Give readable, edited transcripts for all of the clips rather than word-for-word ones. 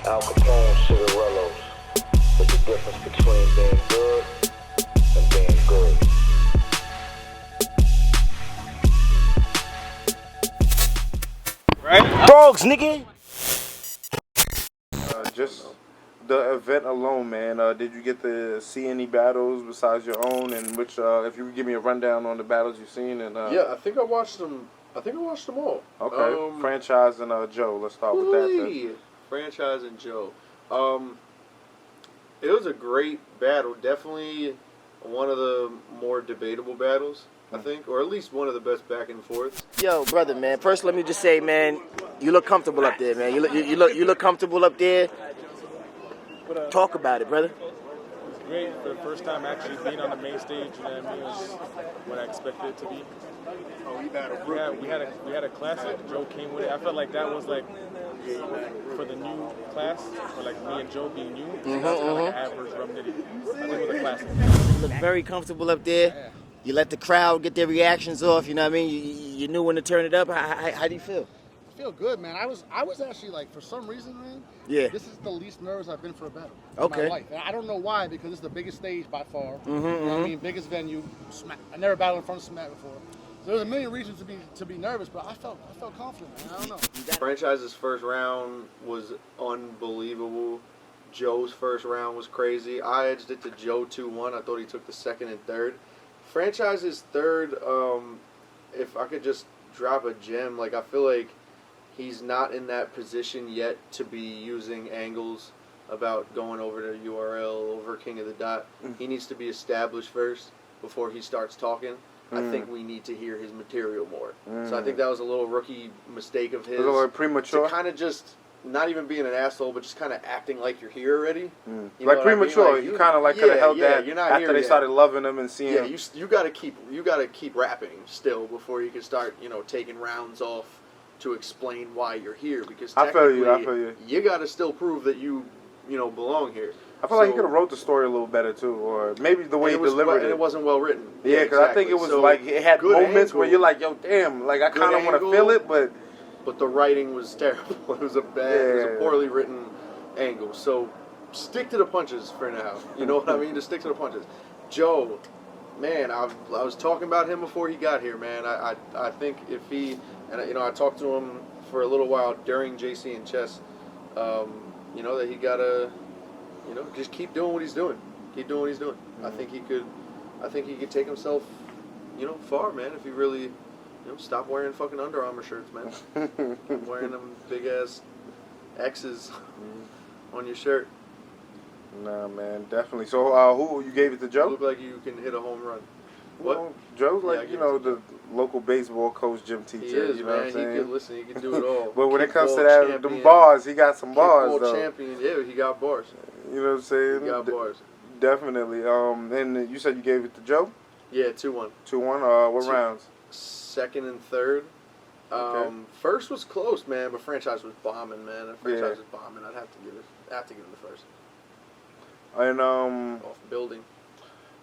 Al Capone cigarillos. There's a difference between being good and being good. Right? Frogs, nigga! Just the event alone, man. Did you get to see any battles besides your own? And which, if you could give me a rundown on the battles you've seen, and yeah, I think I watched them. I think I watched them all. Okay, Franchise and Joe. Let's start with that. Then. Franchise and Joe. It was a great battle. Definitely one of the more debatable battles, I think, or at least one of the best back and forths. Yo, brother, man. First, let me just say, man, you look comfortable up there, man. You look comfortable up there. Talk about it, brother. It's great for the first time actually being on the main stage. You know what I mean? It was what I expected it to be. We had a classic. Joe came with it. I felt like that was like for the new class, for like me and Joe being new. That's kind of like an average Rum Nitty. I think it was a classic. You look very comfortable up there. You let the crowd get their reactions off. You know what I mean? You knew when to turn it up. How do you feel? I feel good, man. I was actually like, for some reason, man. Yeah. This is the least nervous I've been for a battle. Okay. In my life. And I don't know why, because it's the biggest stage by far. You know what I mean? Biggest venue. I never battled in front of Smack before. So there's a million reasons to be nervous, but I felt confident, man. I don't know. Franchise's first round was unbelievable. Joe's first round was crazy. I edged it to Joe 2-1. I thought he took the second and third. Franchise's third, if I could just drop a gem, like I feel like he's not in that position yet to be using angles about going over to URL, over King of the Dot. He needs to be established first before he starts talking. I think we need to hear his material more. So I think that was a little rookie mistake of his. A little premature. To kind of just, not even being an asshole, but just kind of acting like you're here already. You like premature. I mean? Like, you kind of like could have held that you're not after they started loving him and seeing him. You gotta keep rapping still before you can start, taking rounds off to explain why you're here, because I feel you. You gotta still prove that you belong here. I feel like he could have wrote the story a little better too, or maybe the way he delivered it. And it wasn't well written. Yeah, because I think it was like it had moments where you're like, yo, damn, like I kind of want to feel it, but the writing was terrible. It was a poorly written angle. So stick to the punches for now. You know what I mean? Just stick to the punches. Joe, man, I was talking about him before he got here, man. I think if he, and I talked to him for a little while during JC and Chess, that he gotta, just keep doing what he's doing. Keep doing what he's doing. I think he could take himself, far, man, if he really, stop wearing fucking Under Armour shirts, man. Wearing them big ass X's on your shirt. Nah, man, definitely. So, who you gave it to Joe? You look like you can hit a home run. What? Well, Joe's like, the local baseball coach, gym teacher. He is, you know man. what I'm saying? He can do it all. But when it comes to that, them bars, he got some bars, though. Champion, yeah, he got bars. You know what I'm saying? He got bars. Definitely. And you said you gave it to Joe? Yeah, 2-1. 2-1. What rounds? Second and third. First was close, man, but Franchise was bombing, man. Was bombing. I'd have to give him the first. And off building.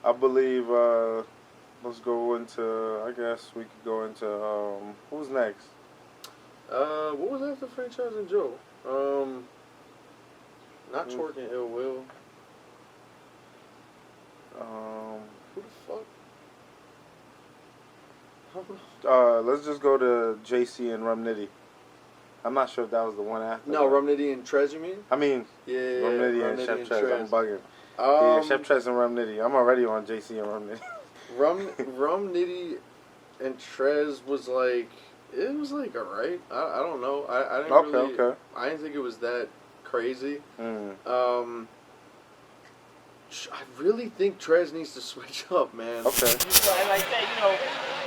I believe let's go into, I guess we could go into who's next? What was after Franchise and Joe? Not Twork and Ill Will. Who the fuck? Let's just go to JC and Rum Nitty. I'm not sure if that was the one after. No, Rum Nitty and Trez, you mean? I mean, yeah, Rum Nitty and Chef Trez. I'm bugging. Yeah, Chef Trez and Rum Nitty. I'm already on JC and Rum Nitty. Rum Nitty and Trez was like, it was like alright. I don't know. I didn't really. I didn't think it was that crazy. I really think Trez needs to switch up, man. And Okay. like that,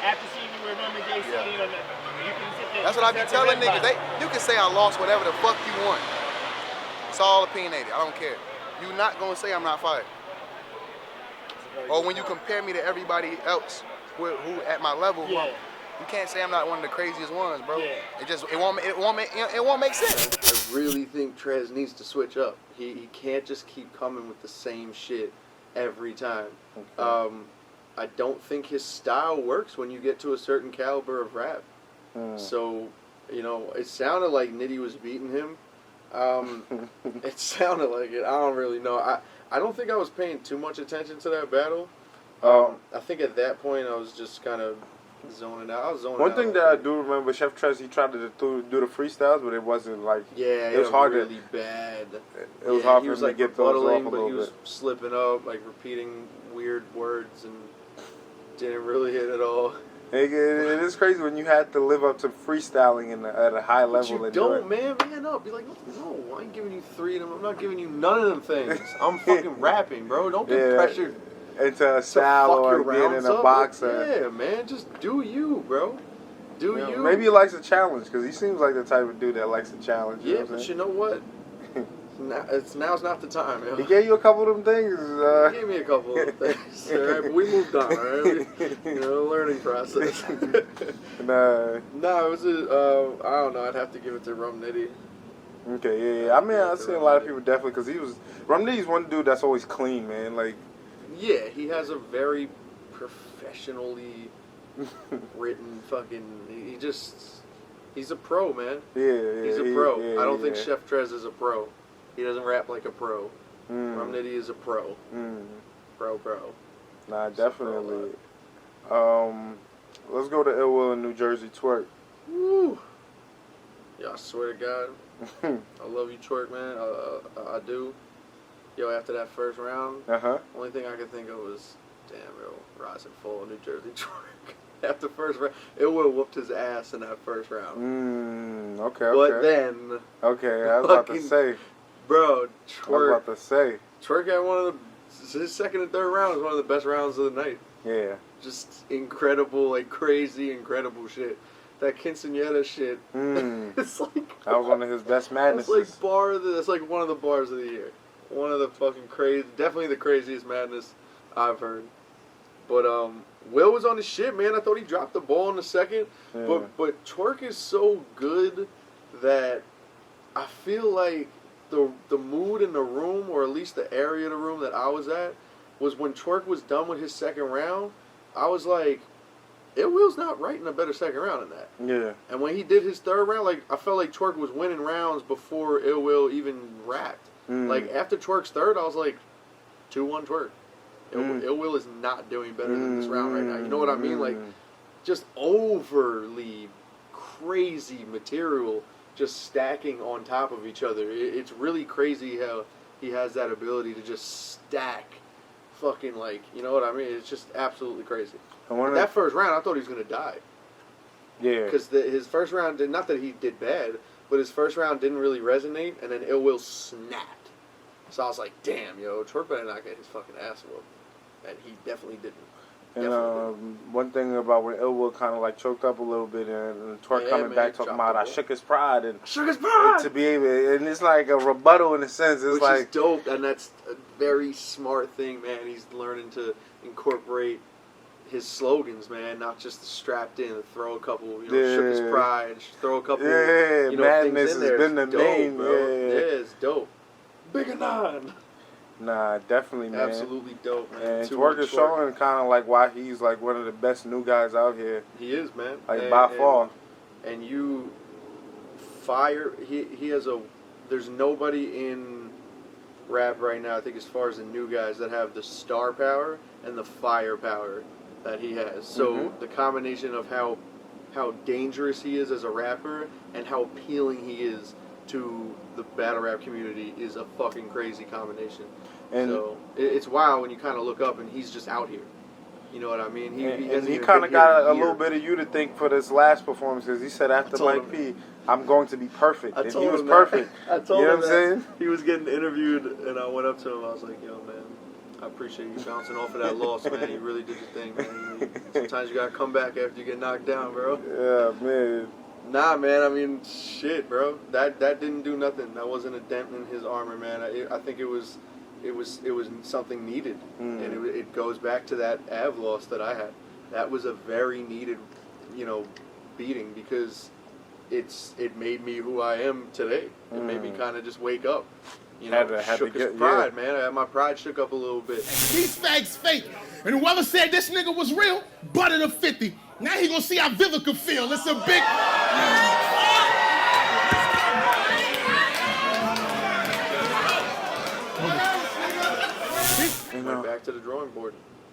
after seeing you remember JC, you can sit there. That's what I be telling niggas. You can say I lost whatever the fuck you want. It's all opinionated. I don't care. You're not gonna say I'm not fired. Or when you compare me to everybody else who at my level, you can't say I'm not one of the craziest ones, bro. It won't make sense. I really think Trez needs to switch up. He can't just keep coming with the same shit every time. Okay. I don't think his style works when you get to a certain caliber of rap. So, it sounded like Nitty was beating him, It sounded like it. I don't really know. I don't think I was paying too much attention to that battle. I think at that point I was just kind of zoning out. I was zoning One out. thing that I do remember, Chef Trez, he tried to do the freestyles, but it wasn't like it was hard really bad. It was hard he for was him like to get those off a but little he was bit. slipping up, like repeating weird words and didn't really hit at all. It is crazy when you had to live up to freestyling at a high level. But you and don't, man up. Be like, no, I ain't giving you 3 of them. I'm not giving you none of them things. I'm fucking rapping, bro. Don't get pressured into a style or being in a box. Yeah, man, just do you, bro. Do you. Maybe he likes a challenge because he seems like the type of dude that likes a challenge. Yeah, but you know what? Now's not the time, yo. He gave you a couple of them things. He gave me a couple of things. All right, but we moved on, all right? Learning process. Nah, it was I don't know. I'd have to give it to Rum Nitty. Okay, yeah. I mean, I've seen a lot of people definitely because Rum Nitty's one dude that's always clean, man. Like, yeah, he has a very professionally written fucking. He's a pro, man. Yeah, He's a pro. Yeah, I don't think Chef Trez is a pro. He doesn't rap like a pro. Rum Nitty is a pro. Pro. Nah, definitely. Let's go to Ill Will in New Jersey. Twork. Woo. Yeah, I swear to God, I love you, Twork, man. I do. Yo, after that first round, only thing I could think of was, damn, yo, rise and fall in New Jersey, Twork. After first round, Ill Will whooped his ass in that first round. Okay. But then, I was about to say, bro, Twork. Twork had his second and third round was one of the best rounds of the night. Yeah. Just incredible, like crazy, incredible shit. That quinceañera shit. It's like that was one of his best madnesses. That's like one of the bars of the year. One of the fucking definitely the craziest madness I've heard. But Will was on his shit, man. I thought he dropped the ball in the second. Yeah. But Twork is so good that I feel like the mood in the room, or at least the area of the room that I was at, was when Twork was done with his second round, I was like, Ill Will's not writing a better second round than that. Yeah. And when he did his third round, like, I felt like Twork was winning rounds before Ill Will even rapped. Like, after Twork's third, I was like, 2-1 Twork. Ill Will is not doing better than this round right now. You know what I mean? Like, just overly crazy material just stacking on top of each other. It's really crazy how he has that ability to just stack fucking, like, you know what I mean? It's just absolutely crazy. That first round, I thought he was going to die. Yeah. Because his first round, not that he did bad, but his first round didn't really resonate, and then Ill Will snapped. So I was like, damn, yo, Twork better not get his fucking ass whooped. And he definitely didn't. And one thing about when Ill Will kind of like choked up a little bit, and Twork coming back talking about I shook his pride and to be able, and it's like a rebuttal in a sense. It's which is dope, and that's a very smart thing, man. He's learning to incorporate his slogans, man, not just strapped in, throw a couple, shook his pride, throw a couple, madness things in there. Has been the main, bro. Yeah, it's dope. Bigger nine. Nah, definitely, man. Absolutely dope, man. And Twork is showing kind of like why he's like one of the best new guys out here. He is, man. Like by far. And you fire. He has there's nobody in rap right now, I think, as far as the new guys that have the star power and the firepower that he has. So the combination of how dangerous he is as a rapper and how appealing he is to the battle rap community is a fucking crazy combination. And so it's wild when you kind of look up and he's just out here. You know what I mean? He kind of got a little bit of you to think for this last performance, because he said after Mike P, I'm going to be perfect. And he was perfect. I told him what I'm saying? He was getting interviewed, and I went up to him. I was like, yo, man, I appreciate you bouncing off of that loss, man. You really did your thing, man. Sometimes you got to come back after you get knocked down, bro. Yeah, man. Nah, man, I mean, shit, bro. That didn't do nothing. That wasn't a dent in his armor, man. I think it was something needed, and it goes back to that Av loss that I had. That was a very needed, beating, because it made me who I am today. It made me kind of just wake up. Shook his pride, man. I had my pride shook up a little bit. These fags fake, and whoever said this nigga was real, butted a 50. Now he gonna see how Vivica feel. It's a big.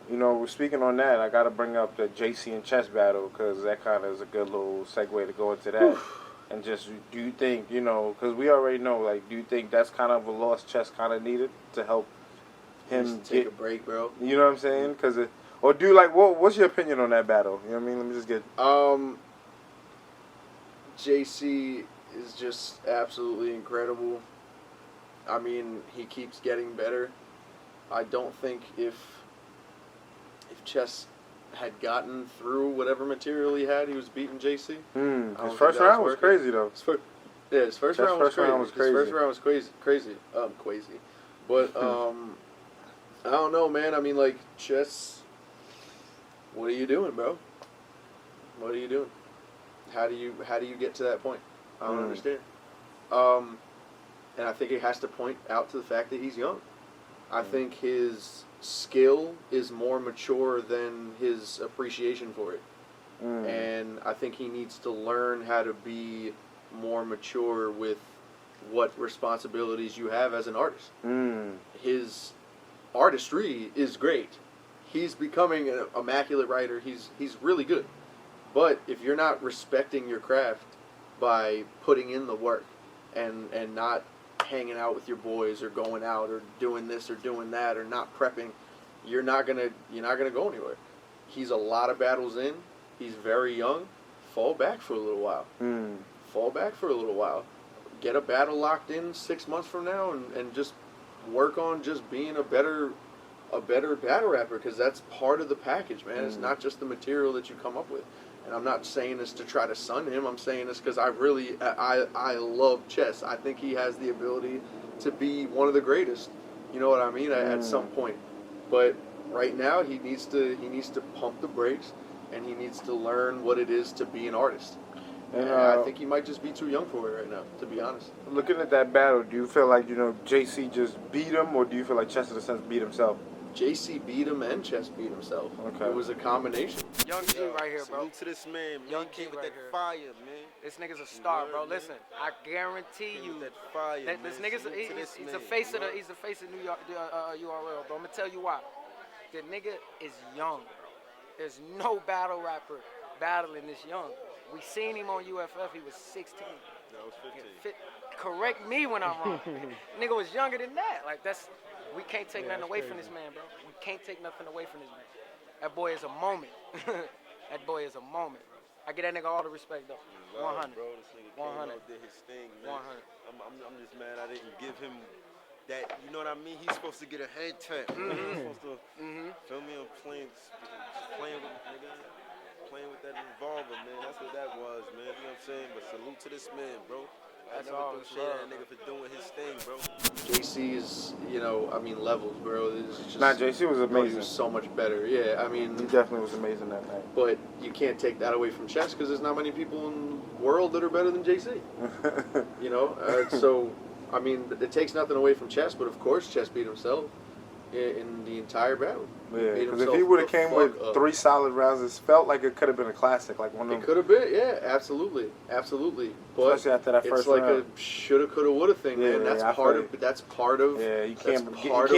You know, speaking on that, I got to bring up the JC and Chess battle because that kind of is a good little segue to go into that. And just, do you think, you know, because we already know, like, do you think that's kind of a loss Chess kind of needed to help him take a break, bro? You know what I'm saying? Because or do you, like, what's your opinion on that battle? You know what I mean? Let me just get... JC is just absolutely incredible. I mean, he keeps getting better. I don't think if Chess had gotten through whatever material he had, he was beating JC. His first round was crazy, though. His first round was crazy. His first round was crazy. But, I don't know, man. I mean, like, Chess, what are you doing, bro? What are you doing? How do you get to that point? I don't understand. And I think it has to point out to the fact that he's young. I think his skill is more mature than his appreciation for it. And I think he needs to learn how to be more mature with what responsibilities you have as an artist. His artistry is great. He's becoming an immaculate writer. He's really good. But if you're not respecting your craft by putting in the work and not hanging out with your boys or going out or doing this or doing that or not prepping, you're not gonna go anywhere. He's a lot of battles in. He's very young. Fall back for a little while. Fall back for a little while. Get a battle locked in 6 months from now and just work on just being a better battle rapper, because that's part of the package, man. It's not just the material that you come up with. And I'm not saying this to try to sun him. I'm saying this because I love Chess. I think he has the ability to be one of the greatest. You know what I mean? At some point. But right now he needs to pump the brakes, and he needs to learn what it is to be an artist. And I think he might just be too young for it right now, to be honest. Looking at that battle, do you feel like, you know, JC just beat him, or do you feel like Chess in a sense beat himself? JC beat him and Chess beat himself. Okay. It was a combination. Young G right here, bro. Salute to this man. Young G with that fire, man. This nigga's a star, bro. Listen, I guarantee you that fire. This nigga's he's the face of New York URL, bro. I'm gonna tell you why. The nigga is young, bro. There's no battle rapper battling this young. We seen him on UFF. He was 16. No, I was 15. Correct me when I'm wrong. Nigga was younger than that. Like we can't take nothing away from this man, bro. We can't take nothing away from this man. That boy is a moment. That boy is a moment, bro. I give that nigga all the respect, though. 100. Bro, this nigga came out, did his thing, man. 100. I'm just mad I didn't give him that. You know what I mean? He's supposed to get a head tap. He's supposed to feel me on playing with that revolver, man. That's what that was, man. You know what I'm saying? But salute to this man, bro. That's never all threw shade at that nigga for doing his thing, bro. JC's, levels, bro. It's just, JC was amazing. He was so much better. Yeah, I mean, he definitely was amazing that night. But you can't take that away from Chess, because there's not many people in the world that are better than JC. So I mean, it takes nothing away from Chess, but of course Chess beat himself in the entire battle. Yeah, because if he would have came with 3 solid rounds, it felt like it could have been a classic, like one of them. It could have been, yeah, absolutely. But especially after that first round. round. It's like a shoulda, coulda, woulda thing, man. That's part of. Yeah, you can't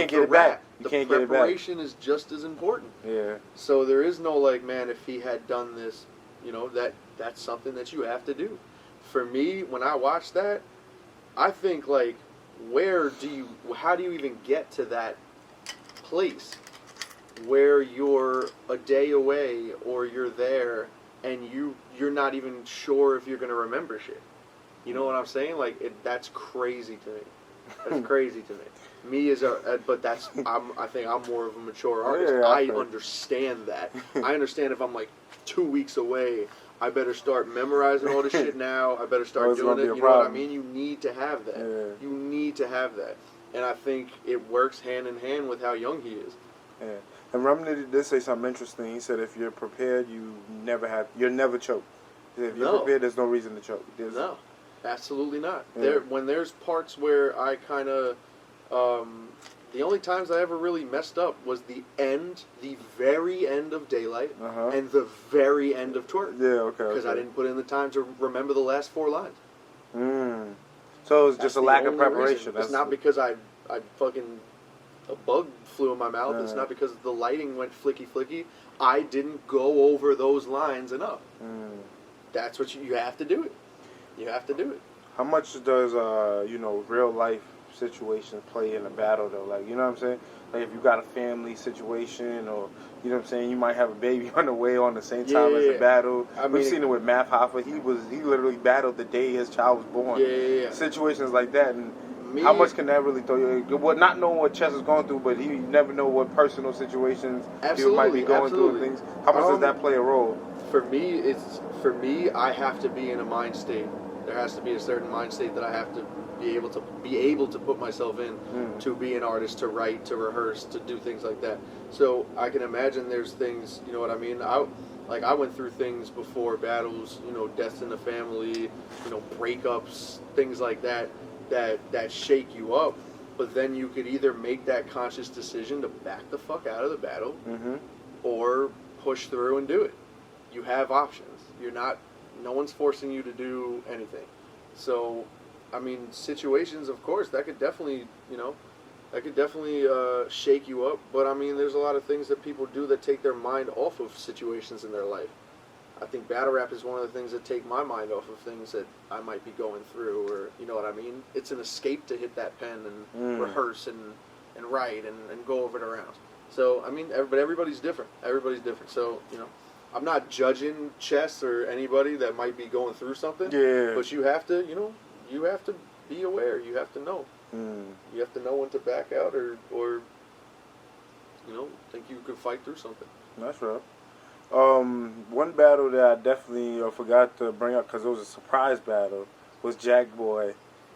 get it back. The preparation is just as important. Yeah. So there is no like, man, if he had done this, that's something that you have to do. For me, when I watch that, I think like, how do you even get to that place where you're a day away or you're there and you're not even sure if you're going to remember shit? You know what I'm saying? Like, that's crazy to me. That's crazy to me. I think I'm more of a mature artist. Yeah, I understand that. I understand if I'm like 2 weeks away, I better start memorizing all this shit now. I better start doing it. You know what I mean? You need to have that. Yeah. You need to have that. And I think it works hand in hand with how young he is. Yeah. And Nitty did say something interesting. He said if you're prepared, you'll never choke. If you're prepared, there's no reason to choke. No, absolutely not. Yeah. When there's parts where I kind of, the only times I ever really messed up was the very end of Daylight and the very end of Twork. Yeah, okay. Because I didn't put in the time to remember the last 4 lines. So it was just a lack of preparation. It's not because I fucking a bug flew in my mouth. It's not because the lighting went flicky. I didn't go over those lines enough. That's what you have to do it. You have to do it. How much does real life situations play in a battle though? Like, you know what I'm saying? Like if you got a family situation, or you know what I'm saying, you might have a baby on the way on the same time as the battle. We've seen it with Math Hoffa. He literally battled the day his child was born. Situations like that. And how much can that really throw you? Well, not knowing what Chess is going through, but you never know what personal situations he might be going through and things. How much does that play a role? For me, I have to be in a mind state. There has to be a certain mind state that I have to be able to put myself in to be an artist, to write, to rehearse, to do things like that. So I can imagine there's things, you know what I mean? I went through things before battles, deaths in the family, breakups, things like that shake you up. But then you could either make that conscious decision to back the fuck out of the battle, or push through and do it. You have options. No one's forcing you to do anything. So, I mean, situations, of course, that could definitely, shake you up. But I mean, there's a lot of things that people do that take their mind off of situations in their life. I think battle rap is one of the things that take my mind off of things that I might be going through, or, you know what I mean? It's an escape to hit that pen and rehearse and write and go over it around. So, I mean, but everybody's different. Everybody's different. So, I'm not judging Chess or anybody that might be going through something. Yeah. But you have to, you have to be aware. You have to know. You have to know when to back out or think you can fight through something. That's right. One battle that I definitely forgot to bring up because it was a surprise battle was Jackboy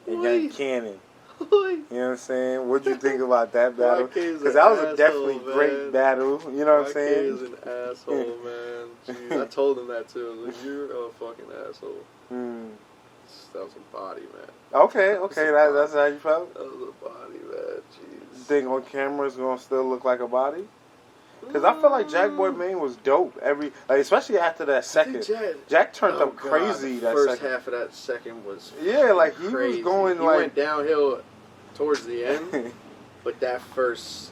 and Young Cannon. You know what I'm saying? What'd you think about that battle? Because that was a definitely great battle. You know what I'm saying? is an asshole, man. Jeez, I told him that too. I was like, you're a fucking asshole. That was a body, man. Okay, that's how you felt? That was a body, man. Jeez. You think on camera it's gonna still look like a body? Because I feel like Jackboy Main was dope. Especially after that second. Jack turned up crazy that first second. Half of that second was he crazy. Was going he went downhill towards the end, but that first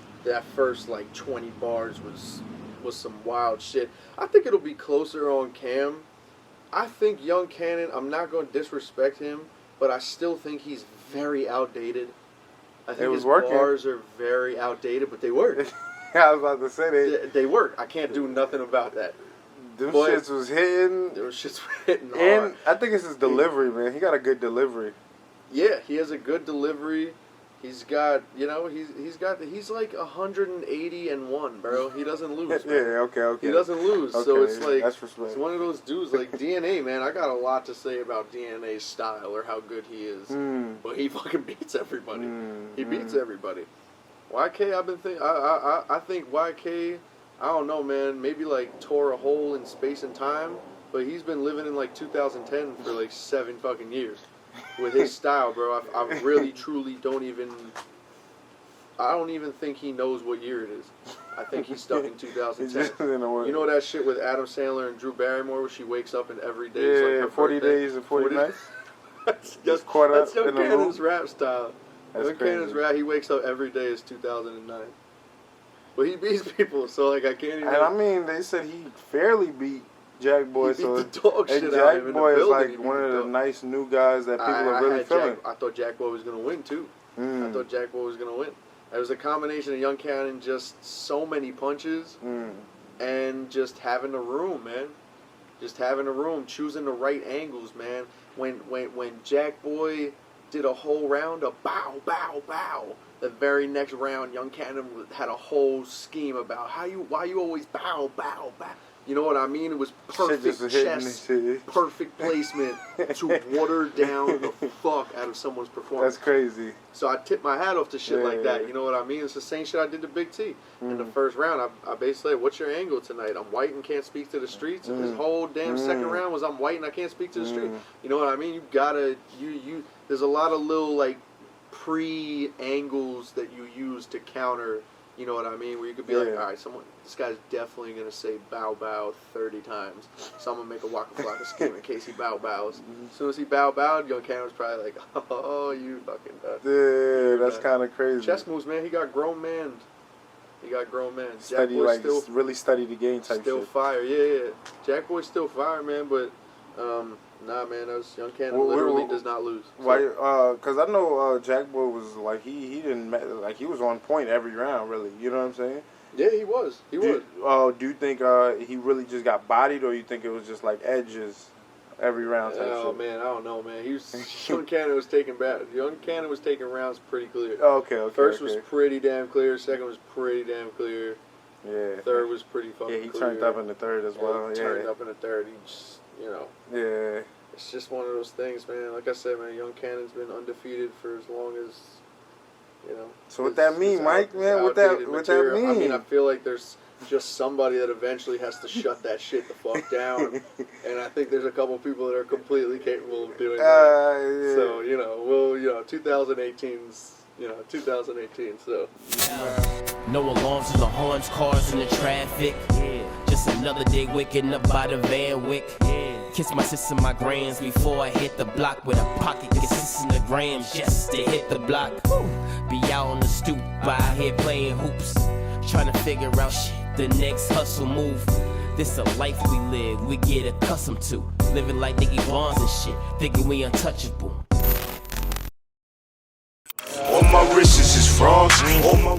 like 20 bars was some wild shit. I think it'll be closer on cam. I think Young Cannon, I'm not going to disrespect him, but I still think he's very outdated. I think his bars are very outdated, but they work. I was about to say they work. I can't do nothing about that. Them shits was hitting. Those shits were hitting hard. And I think it's his delivery, man. He got a good delivery. Yeah, he has a good delivery. He's got, he's like 180-1, bro. He doesn't lose. Yeah, okay. He doesn't lose. Okay, so it's like, that's respect. It's one of those dudes like DNA, man. I got a lot to say about DNA's style or how good he is. But he fucking beats everybody. He beats everybody. YK, I think YK, I don't know, man, maybe like tore a hole in space and time, but he's been living in like 2010 for like 7 fucking years with his style, bro. I really, truly don't even think he knows what year it is. I think he's stuck in 2010. You know that shit with Adam Sandler and Drew Barrymore where she wakes up and every day is like her 40 birthday? days and 40 nights? That's Young Cannon's rap style. Young Cannon's rap, he wakes up every day is 2009. But he beats people, so like I can't even... And I mean, they said he fairly beat Jackboy. He beat the dog shit out of him in the Jackboy is building. like one of the nice new guys that people are really feeling. I thought Jackboy was going to win, too. I thought Jackboy was going to win. It was a combination of Young Cannon, just so many punches, and just having the room, man. Just having the room, choosing the right angles, man. When Jackboy did a whole round of bow, bow, bow, the very next round, Young Cannon had a whole scheme about why you always bow, bow, bow. You know what I mean? It was perfect chess, perfect placement to water down the fuck out of someone's performance. That's crazy. So I tip my hat off to shit like that. You know what I mean? It's the same shit I did to Big T. In the first round, I basically said, what's your angle tonight? I'm white and can't speak to the streets. And this whole damn second round was I'm white and I can't speak to the street. You know what I mean? You gotta, there's a lot of little, like, pre-angles that you use to counter, you know what I mean? Where you could be like, all right, this guy's definitely going to say bow bow 30 times. So I'm going to make a waka flocka scheme in case he bow bows. As soon as he bow bowed, Young Cannon was probably like, oh, you fucking done. Yeah, That's kind of crazy. Chess moves, man. He got grown man. Study, Jackboy like, still really study the game type still shit. fire. Yeah. Jackboy's still fire, man. But nah, man. Young Cannon literally does not lose. So. Why? Cause I know Jackboy was like he didn't like he was on point every round, really. You know what I'm saying? Yeah, he was. He was. Do you think he really just got bodied, or you think it was just like edges every round type shit? Man, I don't know, man. Young Cannon was taking rounds pretty clear. Okay. First was pretty damn clear. Second was pretty damn clear. Yeah. Third was pretty fucking clear. Yeah, he turned up in the third as well. He turned up in the third. He just, Yeah. It's just one of those things, man. Like I said, man, Young Cannon's been undefeated for as long as, So what that mean, Mike, man? What that mean? I mean, I feel like there's just somebody that eventually has to shut that shit the fuck down. And I think there's a couple people that are completely capable of doing that. Yeah. So, 2018's, 2018, so. No alarms in the horns, cars in the traffic. Just another day waking up by the Van Wick. Kiss my sis and my grands before I hit the block with a pocket consists in the grams just to hit the block. Be out on the stoop, by here playing hoops, trying to figure out shit, the next hustle move. This a life we live, we get accustomed to. Living like Nicky Barnes and shit, thinking we untouchable. All my wrists is frogs. All my